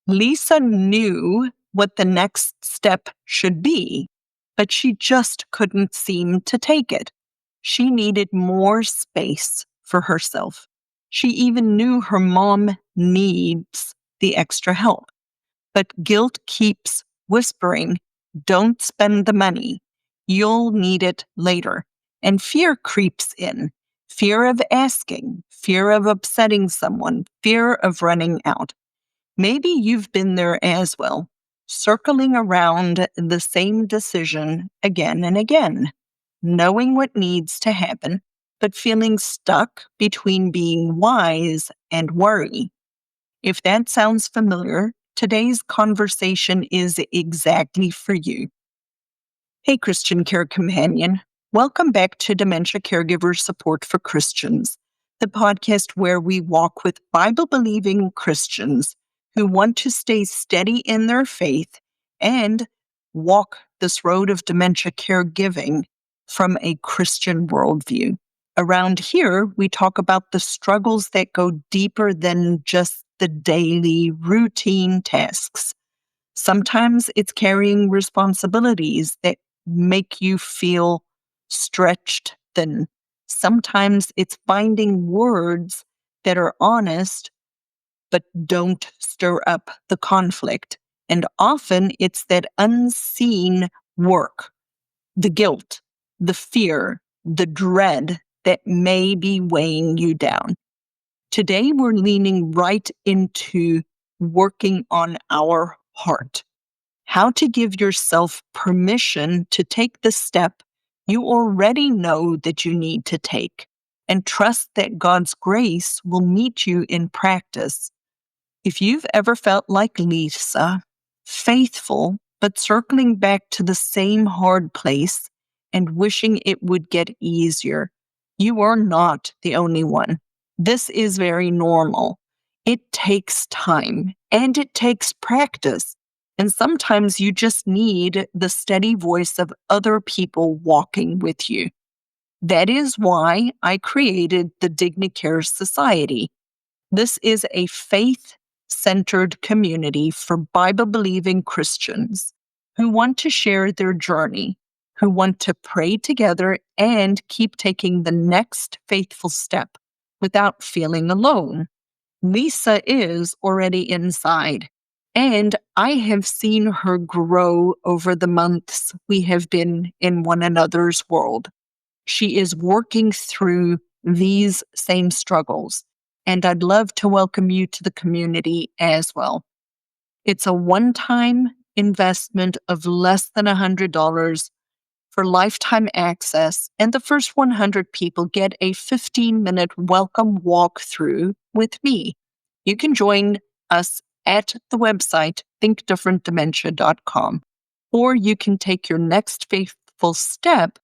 Lisa knew what the next step should be, but she just couldn't seem to take it. She needed more space for herself. She even knew her mom needs the extra help. But guilt keeps whispering, don't spend the money. You'll need it later. And fear creeps in. Fear of asking, fear of upsetting someone, fear of running out. Maybe you've been there as well, circling around the same decision again and again, knowing what needs to happen, but feeling stuck between being wise and worry. If that sounds familiar, today's conversation is exactly for you. Hey, Christian Care Companion. Welcome back to Dementia Caregiver Support for Christians, the podcast where we walk with Bible-believing Christians who want to stay steady in their faith and walk this road of dementia caregiving from a Christian worldview. Around here, we talk about the struggles that go deeper than just the daily routine tasks. Sometimes it's carrying responsibilities that make you feel stretched thin. Sometimes it's finding words that are honest but don't stir up the conflict. And often it's that unseen work, the guilt, the fear, the dread that may be weighing you down. Today, we're leaning right into working on our heart. How to give yourself permission to take the step you already know that you need to take, and trust that God's grace will meet you in practice. If you've ever felt like Lisa, faithful, but circling back to the same hard place and wishing it would get easier, you are not the only one. This is very normal. It takes time and it takes practice. And sometimes you just need the steady voice of other people walking with you. That is why I created the DigniCare Society. This is a faith-centered community for Bible-believing Christians who want to share their journey, who want to pray together and keep taking the next faithful step without feeling alone. Lisa is already inside, and I have seen her grow over the months we have been in one another's world. She is working through these same struggles, and I'd love to welcome you to the community as well. It's a one-time investment of less than $100 for lifetime access, and the first 100 people get a 15-minute welcome walkthrough with me. You can join us at the website thinkdifferentdementia.com, or you can take your next faithful step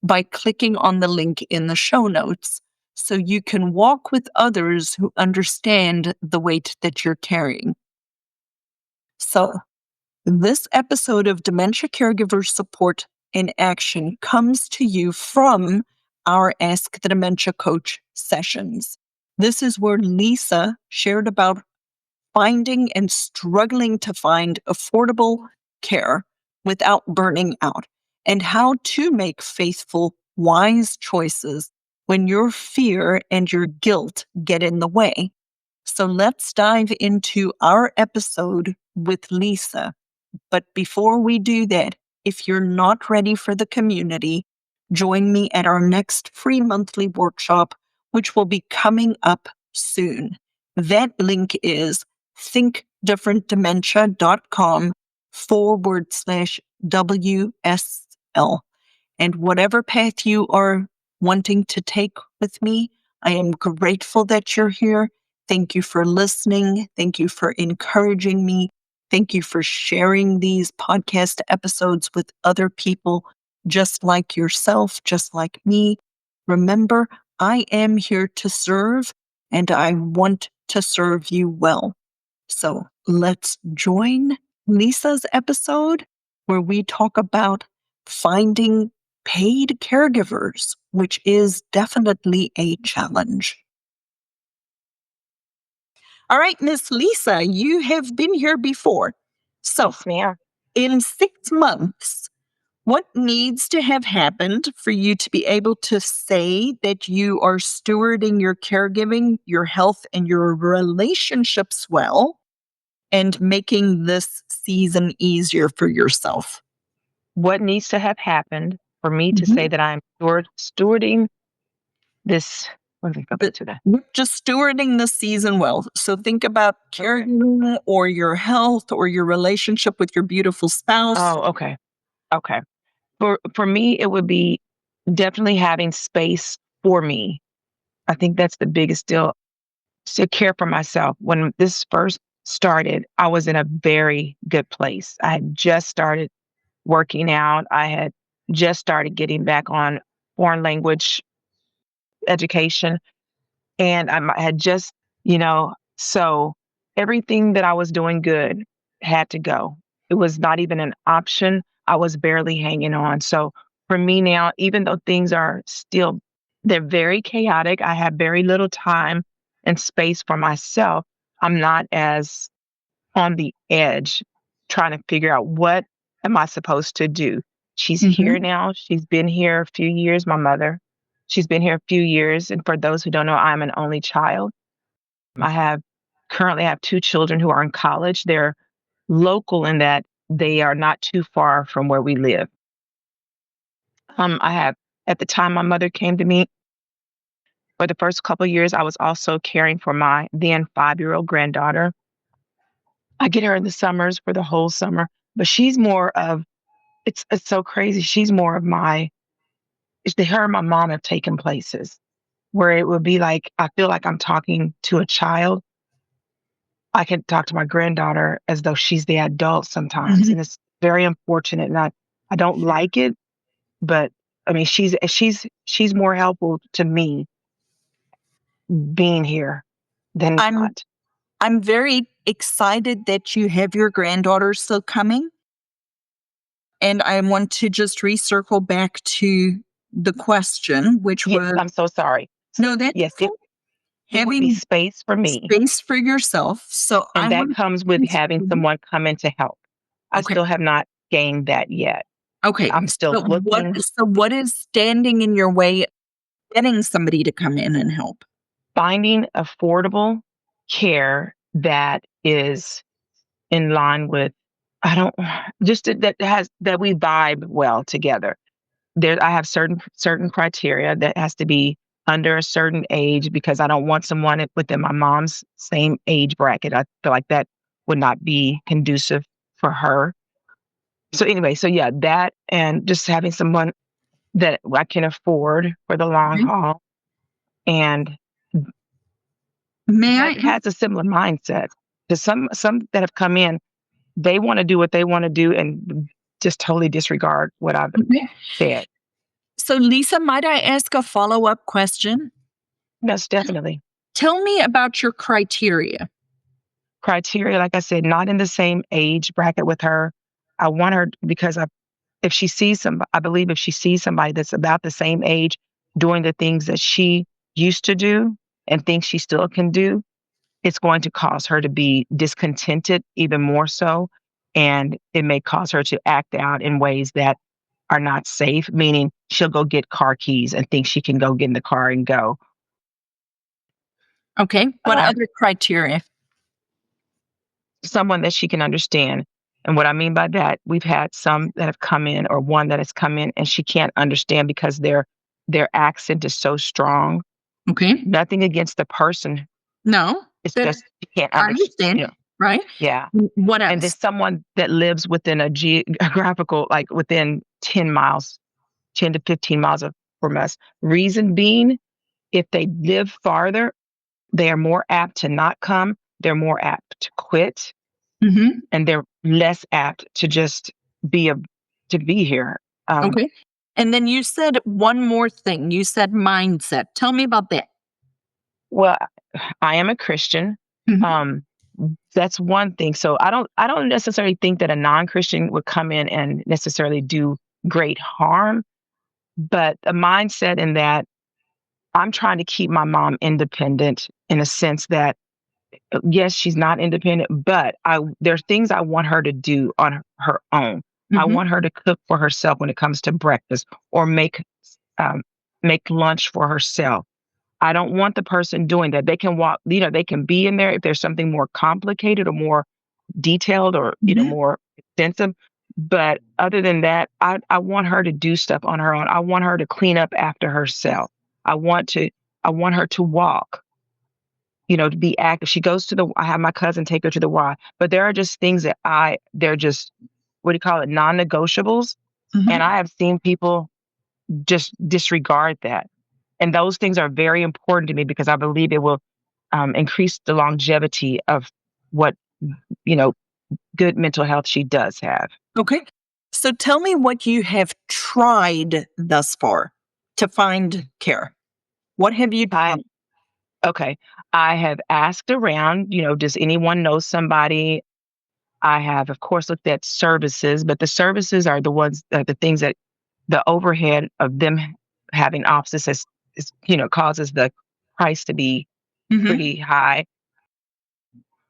by clicking on the link in the show notes so you can walk with others who understand the weight that you're carrying. So, this episode of Dementia Caregiver Support in Action comes to you from our Ask the Dementia Coach sessions. This is where Lisa shared about finding and struggling to find affordable care without burning out, and how to make faithful, wise choices when your fear and your guilt get in the way. So let's dive into our episode with Lisa. But before we do that, if you're not ready for the community, join me at our next free monthly workshop, which will be coming up soon. That link is thinkdifferentdementia.com/WSL. And whatever path you are wanting to take with me, I am grateful that you're here. Thank you for listening. Thank you for encouraging me. Thank you for sharing these podcast episodes with other people just like yourself, just like me. Remember, I am here to serve, and I want to serve you well. So let's join Lisa's episode where we talk about finding paid caregivers, which is definitely a challenge. All right, Miss Lisa, you have been here before. So, Yes, ma'am. in 6 months, what needs to have happened for you to be able to say that you are stewarding your caregiving, your health, and your relationships well and making this season easier for yourself? What needs to have happened for me to say Mhm. that I'm stewarding this? Let me go back But to that. we're just stewarding the season well. So think about Okay. caregiving or your health or your relationship with your beautiful spouse. Oh, okay. Okay. For me, it would be definitely having space for me. I think that's the biggest deal, to care for myself. When this first started, I was in a very good place. I had just started working out. I had just started getting back on foreign language education. And had just, so everything that I was doing good had to go. It was not even an option. I was barely hanging on. So for me now, even though things are still, they're very chaotic, I have very little time and space for myself. I'm not as on the edge trying to figure out what am I supposed to do. She's here Mhm. now. She's been here a few years, my mother. She's been here a few years. And for those who don't know, I'm an only child. I have currently have two children who are in college. They're local in that they are not too far from where we live. I have at the time my mother came to me for the first couple of years, I was also caring for my then 5-year-old granddaughter. I get her in the summers for the whole summer, but she's more of it's so crazy. She's more of her and my mom have taken places where it would be like I feel like I'm talking to a child. I can talk to my granddaughter as though she's the adult sometimes, Mhm. and it's very unfortunate. And I don't like it, but I mean she's more helpful to me being here than I'm not. I'm very excited that you have your granddaughter still coming. And I want to just recircle back to the question, which Yes, was I'm so sorry. no, that's Yes, okay. it would be Having space for me, space for yourself. So I and that want comes with having to someone come in to help. I okay. still have not gained that yet. Okay. I'm still looking, So what is standing in your way of getting somebody to come in and help? finding affordable care that is in line with, I don't, just that we vibe well together. I have certain criteria that has to be under a certain age because I don't want someone within my mom's same age bracket. I feel like that would not be conducive for her. So anyway, so yeah, that and just having someone that I can afford for the long Okay. haul and May I that has a similar mindset. Because some that have come in, they want to do what they want to do and just totally disregard what I've okay. said. So Lisa, might I ask a follow-up question? Yes, definitely. Tell me about your criteria. Criteria, like I said, not in the same age bracket with her. I want her because if she sees I believe if she sees somebody that's about the same age doing the things that she used to do and thinks she still can do, it's going to cause her to be discontented even more so. And it may cause her to act out in ways that are not safe, meaning she'll go get car keys and think she can go get in the car and go. Okay. What Um, other criteria? Someone that she can understand. And what I mean by that, we've had some that have come in or one that has come in and she can't understand because their accent is so strong. Okay. Nothing against the person. No, It's that just she can't I understand. understand, right? Yeah. What And there's else? someone that lives within a geographical, like within 10 miles, 10 to 15 miles from us. Reason being, if they live farther, they are more apt to not come. They're more apt to quit Mhm. and they're less apt to just be a, to be here. Um, Okay. And then you said one more thing. You said mindset. Tell me about that. well, I am a Christian. Mhm. Um, that's one thing. So I don't necessarily think that a non-Christian would come in and necessarily do great harm, but a mindset in that I'm trying to keep my mom independent in a sense that yes, she's not independent, but there's things I want her to do on her own. I Mhm. want her to cook for herself when it comes to breakfast, or um, make lunch for herself. I don't want the person doing that. They can walk, they can be in there if there's something more complicated or more detailed, or, Mhm. more extensive. But other than that, I want her to do stuff on her own. I want her to clean up after herself. I want to I want her to walk, to be active. She goes to I have my cousin take her to the Y, but there are just things that they're just, what do you call it, non-negotiables. And Mhm. I have seen people just disregard that. And those things are very important to me because I believe it will increase the longevity of what, you know, good mental health she does have. Okay. So tell me what you have tried thus far to find care. What have you I tried? Okay. I have asked around, does anyone know somebody? I have, of course, looked at services, but the services are the things that the overhead of them having offices causes the price to be Mhm. pretty high.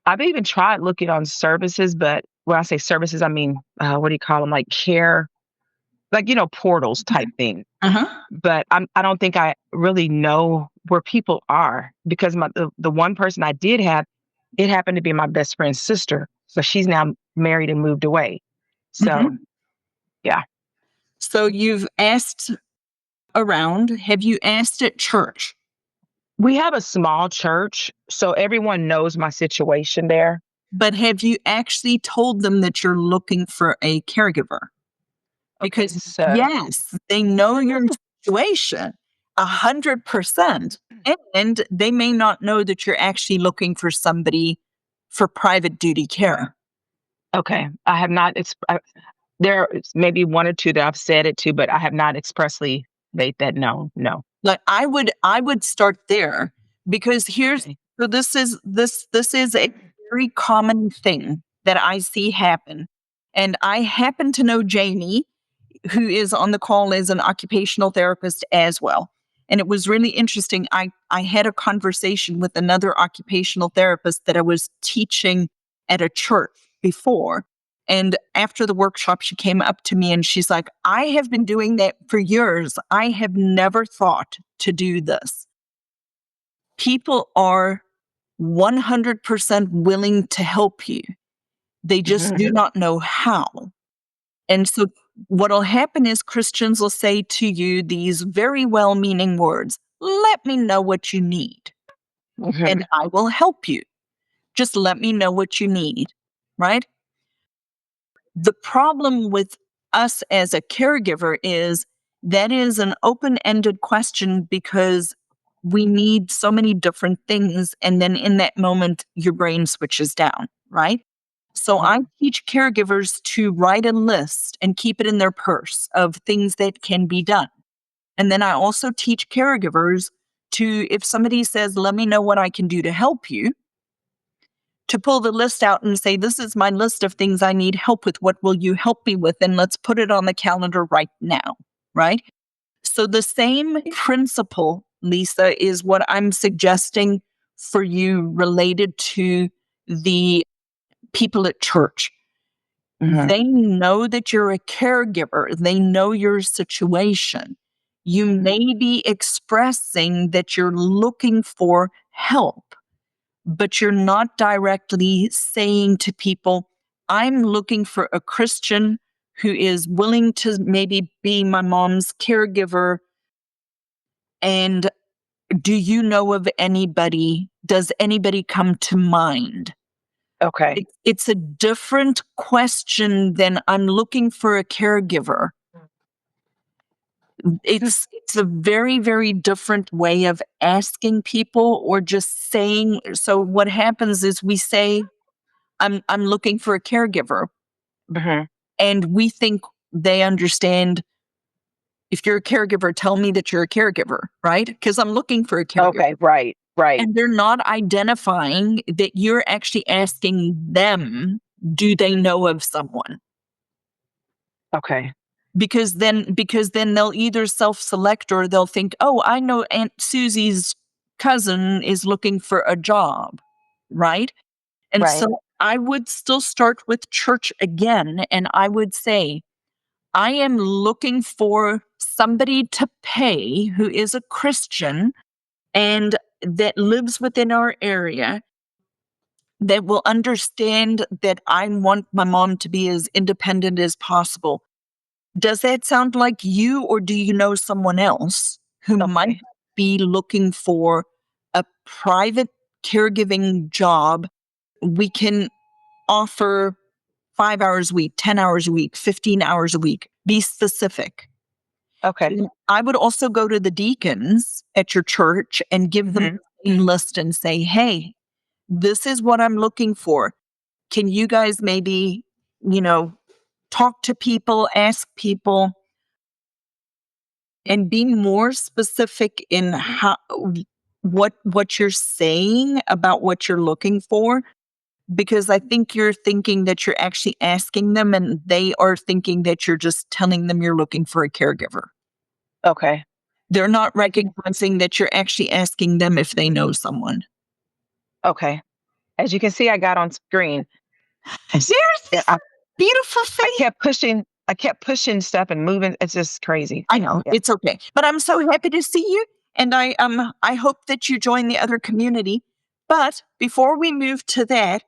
I've even tried looking on services, but when I say services, I mean, what do you call them? Like care, like, portals type thing. Uh-huh. But I don't think I really know where people are, because the one person I did have, it happened to be my best friend's sister, but she's now married and moved away. So, Mhm. yeah. So you've asked around. Have you asked at church? We have a small church, so everyone knows my situation there. But have you actually told them that you're looking for a caregiver? Okay, Because so yes, they know your situation 100%. And they may not know that you're actually looking for somebody for private duty care. okay, I have not. There is maybe one or two that I've said it to, but I have not expressly made that known. No. Like I would start there because here's Okay. so this is a very common thing that I see happen. And I happen to know Jamie, who is on the call as an occupational therapist as well. And it was really interesting. I had a conversation with another occupational therapist that I was teaching at a church before. And after the workshop, she came up to me and she's like, I have been doing that for years. I have never thought to do this. People are 100% willing to help you. They just Mhm. do not know how. And so what'll happen is Christians will say to you these very well-meaning words, let me know what you need and Mhm. I will help you. Just let me know what you need, right? The problem with us as a caregiver is that is an open-ended question because we need so many different things. And then in that moment, your brain switches down, right? So I teach caregivers to write a list and keep it in their purse of things that can be done. And then I also teach caregivers to, if somebody says, let me know what I can do to help you, to pull the list out and say, this is my list of things I need help with. What will you help me with? And let's put it on the calendar right now. Right. So the same principle, Lisa, is what I'm suggesting for you related to the people at church. Mhm. They know that you're a caregiver. They know your situation. You may be expressing that you're looking for help, but you're not directly saying to people, I'm looking for a Christian who is willing to maybe be my mom's caregiver. And do you know of anybody? Does anybody come to mind? Okay. It's a different question than I'm looking for a caregiver. It's a very, very different way of asking people or just saying. So what happens is we say, I'm looking for a caregiver. Mhm. And we think they understand, if you're a caregiver, tell me that you're a caregiver, right? Because I'm looking for a caregiver. Okay, right, right. And they're not identifying that you're actually asking them, do they know of someone? Okay. Because then they'll either self-select or they'll think, oh, I know Aunt Susie's cousin is looking for a job. right? And Right. so I would still start with church again, and I would say, I am looking for somebody to pay who is a Christian and that lives within our area that will understand that I want my mom to be as independent as possible. Does that sound like you, or do you know someone else who might Okay. be looking for a private caregiving job? We can offer 5 hours a week, 10 hours a week, 15 hours a week. Be specific. Okay. And I would also go to the deacons at your church and give them Mhm. a list and say, hey, this is what I'm looking for. Can you guys maybe, you know, talk to people, ask people, and be more specific in how what you're saying about what you're looking for? Because I think you're thinking that you're actually asking them, and they are thinking that you're just telling them you're looking for a caregiver. Okay. They're not recognizing that you're actually asking them if they know someone. Okay. As you can see, I got on screen. There's Yeah, this beautiful face. I kept pushing stuff and moving. It's just crazy. I know, Yeah. it's okay. But I'm so happy to see you, and I hope that you join the other community. But before we move to that,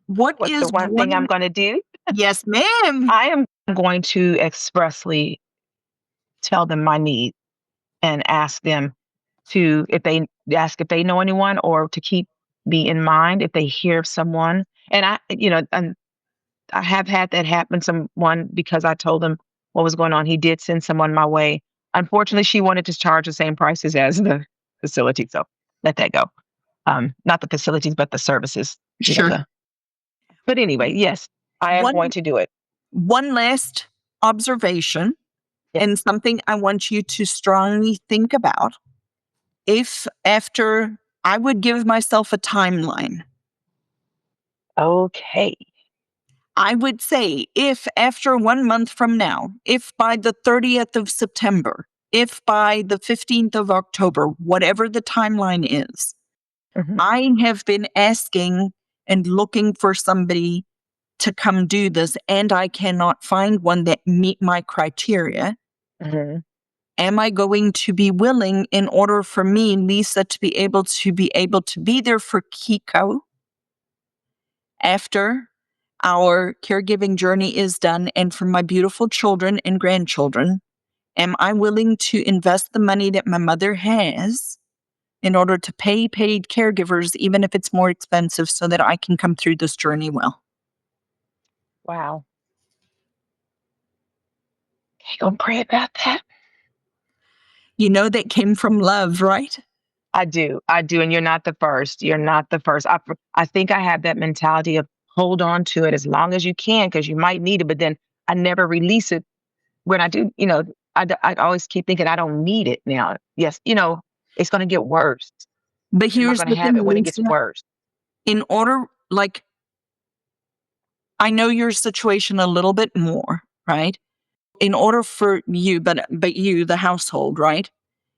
what What's the is one thing I'm one. going to do? Yes, ma'am. I am going to expressly tell them my need and ask them to, if they ask if they know anyone, or to keep me in mind if they hear of someone. And and I have had that happen. Someone, because I told him what was going on, he did send someone my way. Unfortunately, she wanted to charge the same prices as the facility, so let that go. Not the facilities, but the services. Sure. But anyway, yes, I am One going to do it. one last observation, Yeah. and something I want you to strongly think about. If after I would give myself a timeline. Okay. I would say if after 1 month from now, if by the 30th of September, if by the 15th of October, whatever the timeline is, Hmm. I have been asking and looking for somebody to come do this, and I cannot find one that meet my criteria. Hmm. Am I going to be willing, in order for me, Lisa, to be there for Kiko after our caregiving journey is done, and for my beautiful children and grandchildren? Am I willing to invest the money that my mother has in order to pay paid caregivers, even if it's more expensive, so that I can come through this journey well? Wow. You gonna pray about that? You know that came from love, right? I do. I do. And you're not the first. You're not the first. I think I have that mentality of hold on to it as long as you can because you might need it. But then I never release it when I do. I always keep thinking I don't need it now. Yes, it's going to get worse. But Am I here's going to the have thing, it when it gets Lisa. worse? In order, like, I know your situation a little bit more, right? In order for you, but you, the household, right?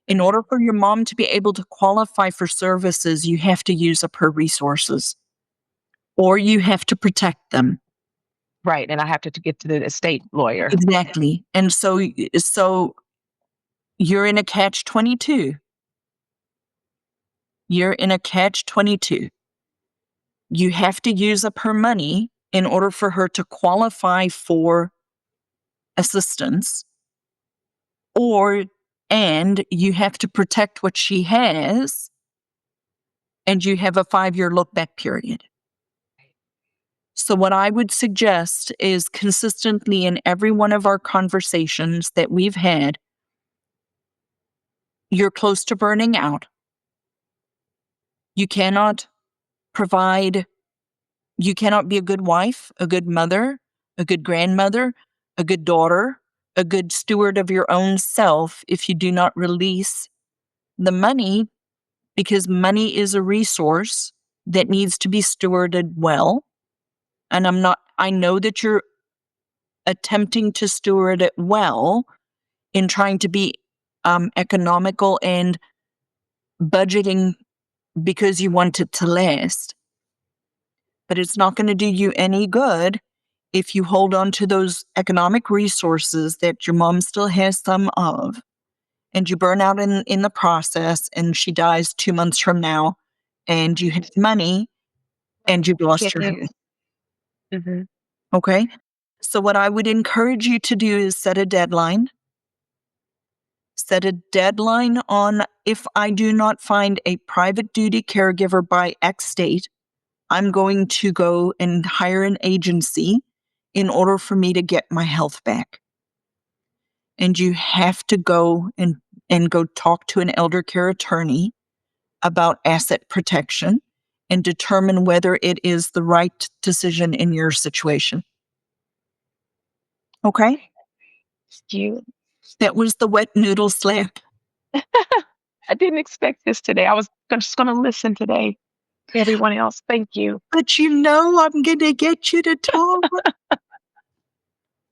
In Mhm. order for your mom to be able to qualify for services, you have to use up her resources, or you have to protect them. Right. And I have to get to the estate lawyer. Exactly. And so you're in a catch 22. You're in a catch 22. You have to use up her money in order for her to qualify for assistance, or and you have to protect what she has, and you have a 5-year look back period. So, what I would suggest is consistently in every one of our conversations that we've had, you're close to burning out. You cannot provide, you cannot be a good wife, a good mother, a good grandmother, a good daughter, a good steward of your own self if you do not release the money, because money is a resource that needs to be stewarded well. And I know that you're attempting to steward it well in trying to be economical and budgeting because you want it to last. But it's not going to do you any good if you hold on to those economic resources that your mom still has some of, and you burn out in the process, and she dies 2 months from now, and you have money and you've lost your health. Mhm. Okay? So what I would encourage you to do is set a deadline. Set a deadline on, if I do not find a private duty caregiver by X date, I'm going to go and hire an agency in order for me to get my health back. And you have to go and go talk to an elder care attorney about asset protection and determine whether it is the right decision in your situation. Okay? You. That was the wet noodle slap. I didn't expect this today. I was just going to listen today to everyone else. Thank you. But I'm going to get you to talk.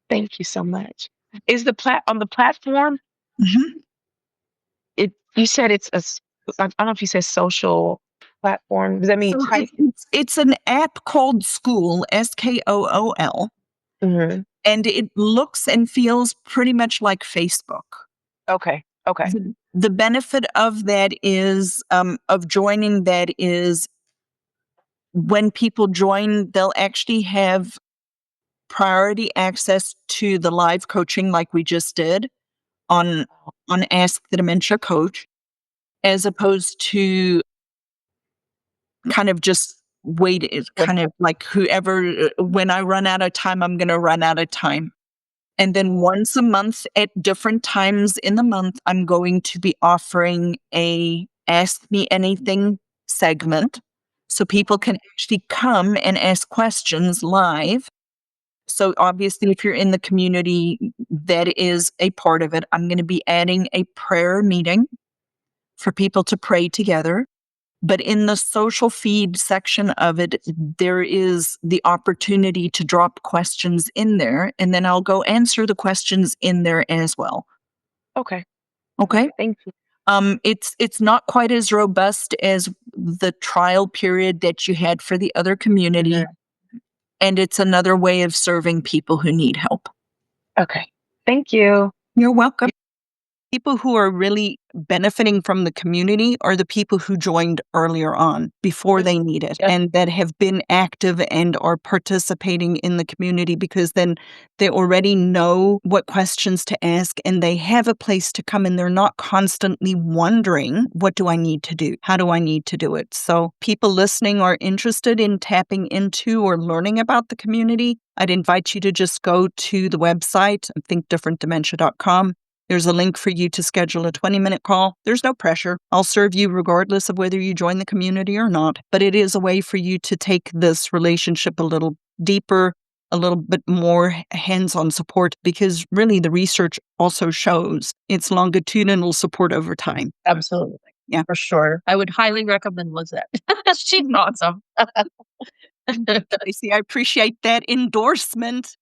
Thank you so much. Is the on the platform? Mhm. You said it's I don't know if you said social platform. Does that mean So type? it's an app called School, Skool, Mhm. and it looks and feels pretty much like Facebook. Okay. Okay. The benefit of that is, of joining that is, when people join, they'll actually have priority access to the live coaching like we just did on Ask the Dementia Coach, as opposed to kind of just wait. It's When kind of like whoever, when I run out of time, I'm going to run out of time. And then once a month at different times in the month, I'm going to be offering a Ask Me Anything segment. So people can actually come and ask questions live. So obviously, if you're in the community, that is a part of it. I'm going to be adding a prayer meeting for people to pray together. But in the social feed section of it, there is the opportunity to drop questions in there, and then I'll go answer the questions in there as well. okay. Okay. Thank you. It's not quite as robust as the trial period that you had for the other community, Mhm. and it's another way of serving people who need help. Okay. Thank you. You're welcome. People who are really benefiting from the community are the people who joined earlier on before they need it, Yep. and that have been active and are participating in the community, because then they already know what questions to ask and they have a place to come, and they're not constantly wondering, what do I need to do? How do I need to do it? So people listening are interested in tapping into or learning about the community. I'd invite you to just go to the website, thinkdifferentdementia.com. There's a link for you to schedule a 20-minute call. There's no pressure. I'll serve you regardless of whether you join the community or not. But it is a way for you to take this relationship a little deeper, a little bit more hands-on support, because really the research also shows it's longitudinal support over time. Absolutely. Yeah. For sure. I would highly recommend Lizette. She's awesome. Tracy, I appreciate that endorsement.